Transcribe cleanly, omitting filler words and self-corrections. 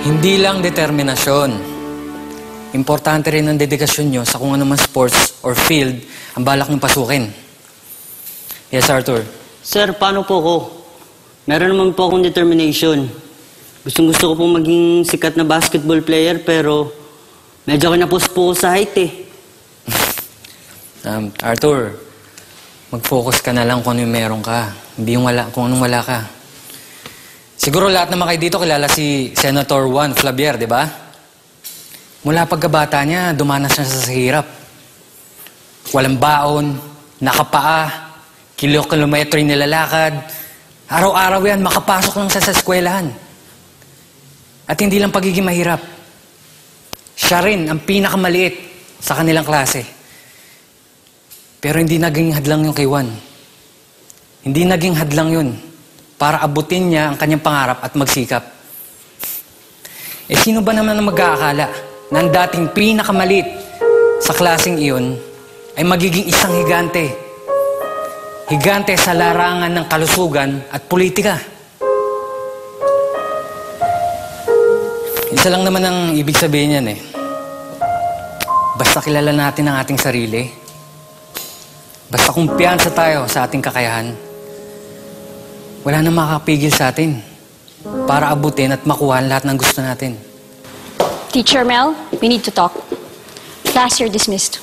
Hindi lang determinasyon. Importante rin ang dedikasyon nyo sa kung anumang sports or field ang balak nyo pasukin. Yes, Arthur. Sir, paano po ako? Meron naman po akong determination. Gustong-gusto ko pong maging sikat na basketball player pero medyo kinapos po ko sa height eh. Arthur, mag-focus ka na lang kung ano yung meron ka. Hindi yung wala, kung anong wala ka. Siguro lahat naman kayo dito kilala si Senator Juan Flavier, di ba? Mula pagkabata niya, dumanas siya sa hirap. Walang baon, nakapaa, kilometro yung nilalakad. Araw-araw yan, makapasok lang siya sa eskwelahan. At hindi lang pagiging mahirap. Siya rin ang pinakamaliit sa kanilang klase. Pero hindi naging hadlang yung kay Juan. Hindi naging hadlang yun para abutin niya ang kanyang pangarap at magsikap. Eh sino ba naman ang mag-aakala na ang dating pinakamaliit sa klaseng iyon ay magiging isang higante? Higante sa larangan ng kalusugan at politika. Isa lang naman ang ibig sabihin yan eh. Basta kilala natin ang ating sarili, basta kumpiyansa tayo sa ating kakayahan, wala na makakapigil sa atin para abutin at makuha lahat ng gusto natin. Teacher Mel, we need to talk. Class, you're dismissed.